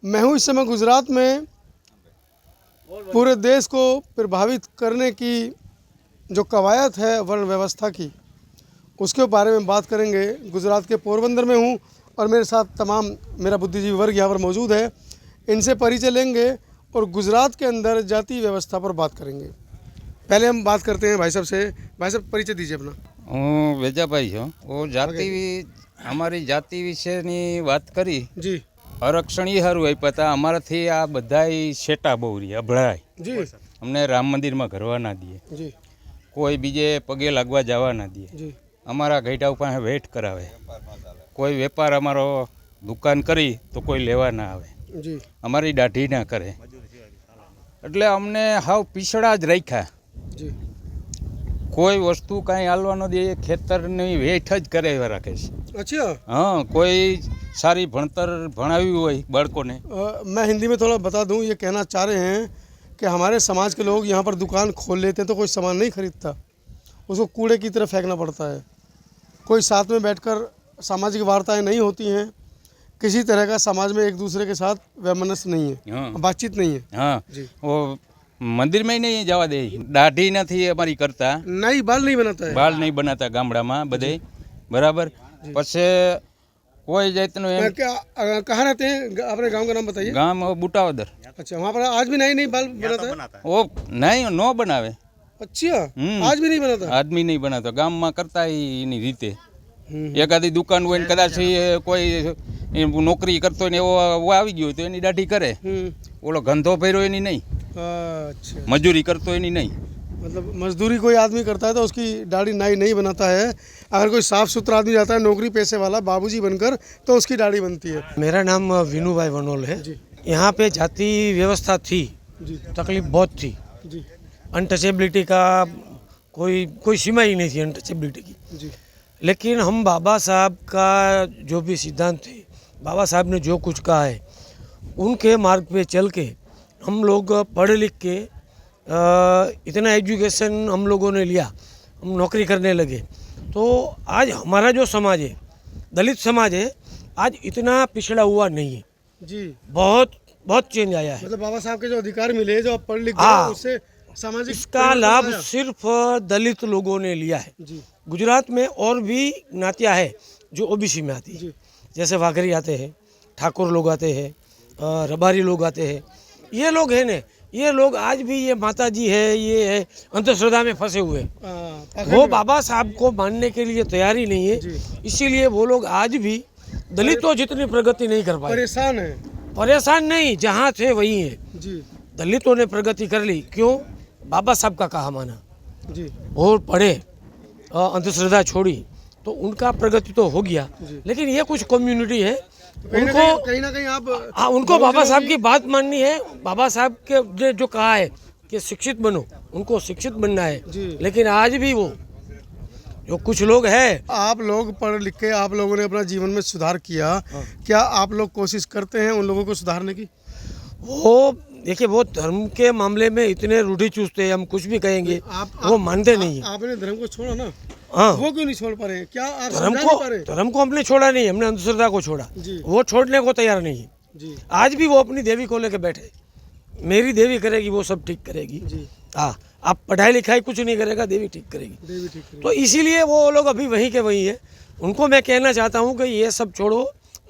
मैं हूँ इस समय गुजरात में। पूरे देश को प्रभावित करने की जो कवायद है वर्ण व्यवस्था की, उसके बारे में बात करेंगे। गुजरात के पोरबंदर में हूँ और मेरे साथ तमाम मेरा बुद्धिजीवी वर्ग यहाँ पर मौजूद है। इनसे परिचय लेंगे और गुजरात के अंदर जाति व्यवस्था पर बात करेंगे। पहले हम बात करते हैं भाई साहब से। भाई साहब परिचय दीजिए अपना। હું વેજાભાઈ છું। અમારી જાતિ વિશેની વાત કરી। जी આરક્ષણ એ સારું આપ્યા હતા અમારાથી। આ બધાય શેટા બહુ રહી અભળાય। जी અમને રામ મંદિરમાં ઘરવા ના દે, जी કોઈ બીજે પગે લાગવા જવા ના દે, जी અમારા ઘેટા પાસે વેટ કરાવે। કોઈ વેપાર અમારો દુકાન કરી તો કોઈ લેવા ના આવે, जी અમારી દાઢી ના કરે। એટલે અમને હાવ પીછડા જ રાખ્યા। जी કોઈ વસ્તુ કાંઈ હાલવા ન દે, ખેતરની વેઠ જ કરે રાખે છે। अच्छा। हाँ, कोई सारी भणतर भणावी हुई बाड़कों ने। मैं हिंदी में थोड़ा बता दूं, ये कहना चाह रहे हैं कि हमारे समाज के लोग यहाँ पर दुकान खोल लेते हैं तो कोई सामान नहीं खरीदता, उसको कूड़े की तरह फेंकना पड़ता है। कोई साथ में बैठकर सामाजिक वार्ताएं नहीं होती हैं, किसी तरह का समाज में एक दूसरे के साथ वैमनस्य नहीं है, हाँ, बातचीत नहीं है। हाँ जी। वो मंदिर में ही नहीं जवा दे। दाढ़ी नहीं हमारी करता, नहीं, बाल नहीं बनाता है। बाल नहीं बनाता गामड़ा में बधे बराबर। पछे कोई जातनो एम क्या कहाँ रहते हैं? अपने गांव का नाम बताइए। गाम बूटावदर। अच्छा, वहाँ पर आज भी नहीं बाल बनाता है? वो नहीं नो बनावे। अच्छा, आज भी नहीं बनाता? आदमी नहीं बनाता, गाम में करता ही एनी रीते। एकादी दुकान હોય ને કદાચ કોઈ નોકરી કરતો હોય ને એવો આવી ગયો તો એની દાઢી કરે। ઓલો ગંધો ભર્યો એની નહીં, अच्छा, મજૂરી કરતો એની નહીં। मतलब मजदूरी कोई आदमी करता है तो उसकी दाढ़ी नाई नहीं बनाता है। अगर कोई साफ सुथरा आदमी जाता है नौकरी पेशे वाला बाबूजी बनकर तो उसकी दाढ़ी बनती है। मेरा नाम विनू भाई वनोल है। जी यहाँ पे जाति व्यवस्था थी, जी तकलीफ बहुत थी। जी अनटचेबिलिटी का कोई सीमा ही नहीं थी अनटचेबिलिटी की। जी लेकिन हम बाबा साहब का जो भी सिद्धांत थे, बाबा साहब ने जो कुछ कहा है, उनके मार्ग पे चल के हम लोग पढ़ लिख के इतना एजुकेशन हम लोगों ने लिया, हम नौकरी करने लगे, तो आज हमारा जो समाज है, दलित समाज है, आज इतना पिछड़ा हुआ नहीं है। जी बहुत बहुत चेंज आया है। मतलब बाबा साहब के जो अधिकार मिले, जो आप पढ़ लिख हाँ। गए, उससे सामाजिक इसका परिवर्तन लाभ आया। सिर्फ दलित लोगों ने लिया है। जी गुजरात में और भी नातियाँ है जो ओबीसी में आती है, जी जैसे वाघरी आते हैं, ठाकुर लोग आते हैं, रबारी लोग आते हैं। ये लोग हैं ने, ये लोग आज भी ये माता जी है, ये है, अंधश्रद्धा में फंसे हुए हैं। वो बाबा साहब को मानने के लिए तैयार ही नहीं है, जी। इसीलिए वो लोग आज भी दलितों जितनी प्रगति नहीं कर पाए। परेशान है। परेशान नहीं, जहाँ थे वहीं है। जी दलितों ने प्रगति कर ली, क्यों? बाबा साहब का कहा माना जी और पढ़े, अंधश्रद्धा छोड़ी, तो उनका प्रगति तो हो गया। जी। लेकिन ये कुछ कम्युनिटी है, कहीं ना कहीं आप हाँ, उनको बाबा साहब की बात माननी है। बाबा साहब के ने जो कहा है कि शिक्षित बनो, उनको शिक्षित बनना है। जी। लेकिन आज भी वो जो कुछ लोग हैं, आप लोग पढ़ लिख के आप लोगों ने अपना जीवन में सुधार किया, क्या आप लोग कोशिश करते हैं उन लोगों को सुधारने की? वो देखिए, वो धर्म के मामले में इतने रूढ़ी चूसते हैं, हम कुछ भी कहेंगे वो मानते नहीं है। आपने धर्म को छोड़ा ना, हाँ, वो क्यों नहीं छोड़ पा रहे? क्या आप धर्म समझा नहीं पा रहे? धर्म को हमने छोड़ा नहीं, हमने अंधश्रद्धा को छोड़ा। जी वो छोड़ने को तैयार नहीं है। जी आज भी वो अपनी देवी को लेकर बैठे, मेरी देवी करेगी, वो सब ठीक करेगी। जी हाँ, आप पढ़ाई लिखाई कुछ नहीं करेगा, देवी ठीक करेगी। देवी ठीक है। तो इसीलिए वो लोग अभी वहीं के वहीं है। उनको मैं कहना चाहता हूँ कि ये सब छोड़ो,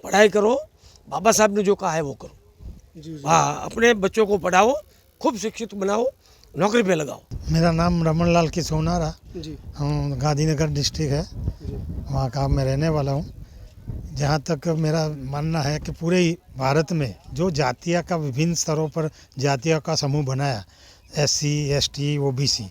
पढ़ाई करो, बाबा साहब ने जो कहा है वो करो। जी जी हाँ, अपने बच्चों को पढ़ाओ, खूब शिक्षित बनाओ, नौकरी पे लगाओ। मेरा नाम रमन लाल की सोनारा, जी हम गांधीनगर डिस्ट्रिक्ट है, जी वहाँ का मैं रहने वाला हूँ। जहाँ तक मेरा मानना है कि पूरे भारत में जो जातियाँ का विभिन्न स्तरों पर जातियों का समूह बनाया, SC ST OBC,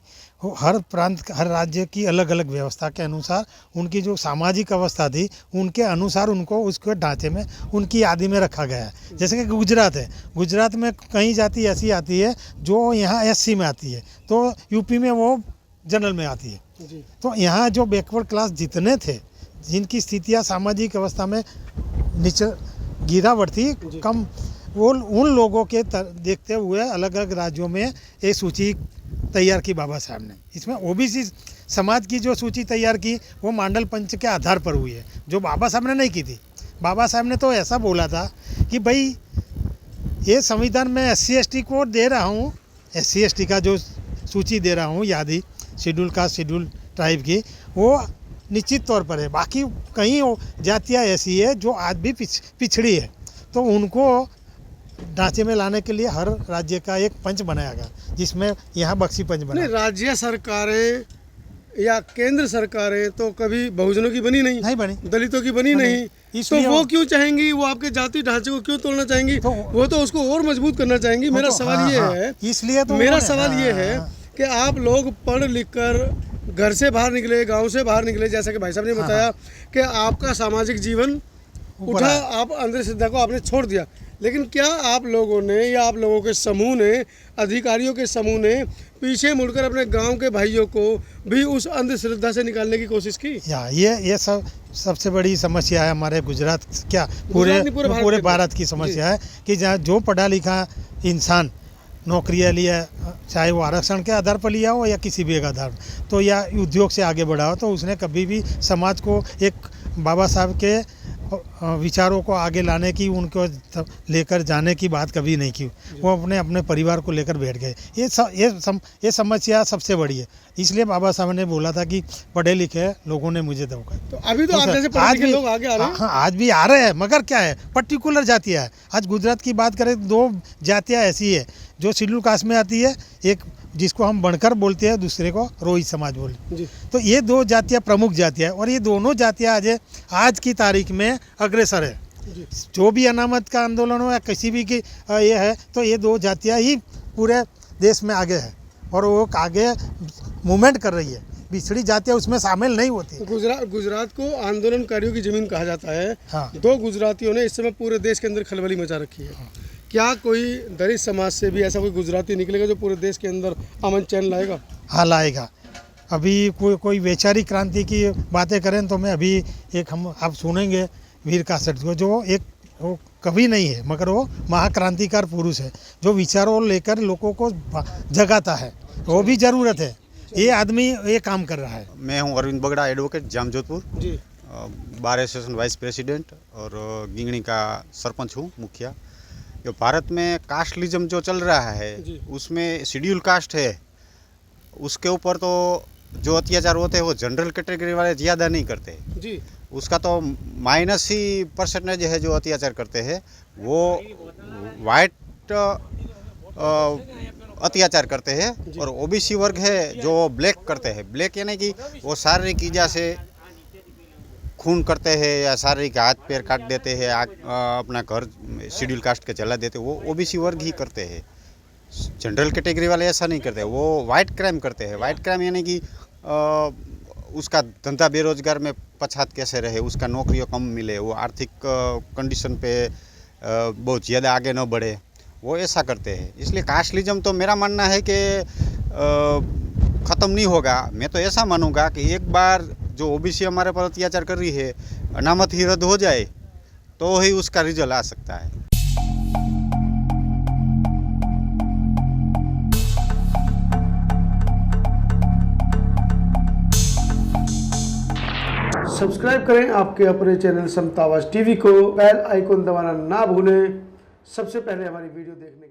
वो हर प्रांत हर राज्य की अलग अलग व्यवस्था के अनुसार उनकी जो सामाजिक अवस्था थी उनके अनुसार उनको उसके ढांचे में उनकी आदि में रखा गया है। जैसे कि गुजरात है, गुजरात में कई जाति ऐसी आती है जो यहाँ SC में आती है, तो यूपी में वो जनरल में आती है। जी तो यहाँ जो बैकवर्ड क्लास जितने थे, जिनकी स्थितियाँ सामाजिक अवस्था में नीचे गिरावट थी कम, वो उन लोगों के देखते हुए अलग अलग राज्यों में एक सूची तैयार की बाबा साहब ने। इसमें ओबीसी समाज की जो सूची तैयार की वो मांडल पंच के आधार पर हुई है, जो बाबा साहब ने नहीं की थी। बाबा साहब ने तो ऐसा बोला था कि भाई ये संविधान में SC/ST को दे रहा हूँ, SC/ST का जो सूची दे रहा हूँ यादी शेड्यूल कास्ट शेड्यूल ट्राइब की, वो निश्चित तौर पर है। बाकी कई जातियाँ ऐसी है जो आज भी पिछड़ी है, तो उनको ढांचे में लाने के लिए हर राज्य का एक पंच बनाया गया, जिसमें यहाँ बख्शी पंच बना। नहीं, राज्य सरकारें या केंद्र सरकारें तो कभी बहुजनों की बनी नहीं बनी, दलितों की बनी नहीं, तो वो क्यों चाहेंगी, वो आपके जाति ढांचे को क्यों तोड़ना चाहेंगी? वो तो उसको और मजबूत करना चाहेंगी। मेरा सवाल ये है, इसलिए तो मेरा सवाल ये है कि आप लोग पढ़ लिख कर घर से बाहर निकले, गांव से बाहर निकले, जैसा कि भाई साहब ने बताया कि आपका सामाजिक जीवन उठा, आप अंधश्रद्धा को आपने छोड़ दिया, लेकिन क्या आप लोगों ने या आप लोगों के समूह ने, अधिकारियों के समूह ने पीछे मुड़कर अपने गांव के भाइयों को भी उस अंधश्रद्धा से निकालने की कोशिश की? ये सबसे बड़ी समस्या है हमारे गुजरात, क्या पूरे भारत की समस्या है कि जहाँ जो पढ़ा लिखा इंसान नौकरियाँ लिया, चाहे वो आरक्षण के आधार पर लिया हो या किसी भी एक आधार पर, तो या उद्योग से आगे बढ़ा हो, तो उसने कभी भी समाज को एक बाबा साहब के विचारों को आगे लाने की, उनको लेकर जाने की बात कभी नहीं की। वो अपने परिवार को लेकर बैठ गए। ये समस्या सबसे बड़ी है। इसलिए बाबा साहब ने बोला था कि पढ़े लिखे लोगों ने मुझे धोखा। तो अभी तो आप जैसे पढ़े लिखे लोग आगे आ रहे हैं। हाँ, आज भी आ रहे हैं, मगर क्या है, पर्टिकुलर जातियाँ है। आज गुजरात की बात करें, 2 जातियाँ ऐसी है जो शेड्यूल कास्ट में आती है, एक जिसको हम बनकर बोलते हैं, दूसरे को रोहित समाज बोलते हैं। तो ये 2 जातियाँ प्रमुख जातियाँ है, और ये दोनों जातियाँ आज की तारीख में अग्रसर है। जो भी अनामत का आंदोलन हो या किसी भी की ये है, तो ये 2 जातियाँ ही पूरे देश में आगे है, और वो आगे मूवमेंट कर रही है। पिछड़ी जातियाँ उसमें शामिल नहीं होती। गुजरात को आंदोलनकारियों की जमीन कहा जाता है। हाँ। 2 गुजरातियों ने इस समय पूरे देश के अंदर खलबली मचा रखी है। क्या कोई दलित समाज से भी ऐसा कोई गुजराती निकलेगा जो पूरे देश के अंदर अमन चैन लाएगा? हाँ, लाएगा। अभी कोई वैचारिक क्रांति की बातें करें तो मैं अभी आप सुनेंगे वीर कासट को, जो वो कभी नहीं है, मगर वो महाक्रांतिकार पुरुष है, जो विचारों लेकर लोगों को जगाता है। वो भी ज़रूरत है, ये आदमी ये काम कर रहा है। मैं हूँ अरविंद बगड़ा, एडवोकेट, जाम जोधपुर जी। बार एसोसिएशन वाइस प्रेसिडेंट और गिंगणी का सरपंच हूँ, मुखिया। जो भारत में कास्टलिज्म जो चल रहा है, उसमें शेड्यूल कास्ट है, उसके ऊपर तो जो अत्याचार होते हैं वो जनरल कैटेगरी वाले ज़्यादा नहीं करते जी। उसका तो माइनस ही परसेंटेज है जो अत्याचार करते हैं। वो वाइट अत्याचार करते हैं, और ओबीसी वर्ग है जो ब्लैक करते हैं। ब्लैक यानी कि वो शारीरिक ईजा से खून करते हैं या शारीरिक हाथ पैर काट देते हैं, अपना घर शेड्यूल कास्ट के चला देते हैं, वो ओबीसी वर्ग ही करते हैं। जनरल कैटेगरी वाले ऐसा नहीं करते, वो वाइट क्राइम करते हैं। वाइट क्राइम यानी कि उसका धंधा बेरोजगार में पछात कैसे रहे, उसका नौकरियों कम मिले, वो आर्थिक कंडीशन पे बहुत ज़्यादा आगे न बढ़े, वो ऐसा करते हैं। इसलिए कास्टलिज्म तो मेरा मानना है कि ख़त्म नहीं होगा। मैं तो ऐसा मानूंगा कि एक बार जो ओबीसी हमारे पर अत्याचार कर रही है, अनामत ही रद्द हो जाए तो ही उसका रिजल्ट आ सकता है। सब्सक्राइब करें आपके अपने चैनल समता आवाज़ टीवी को, बेल आइकन दबाना ना भूलें सबसे पहले हमारी वीडियो देखने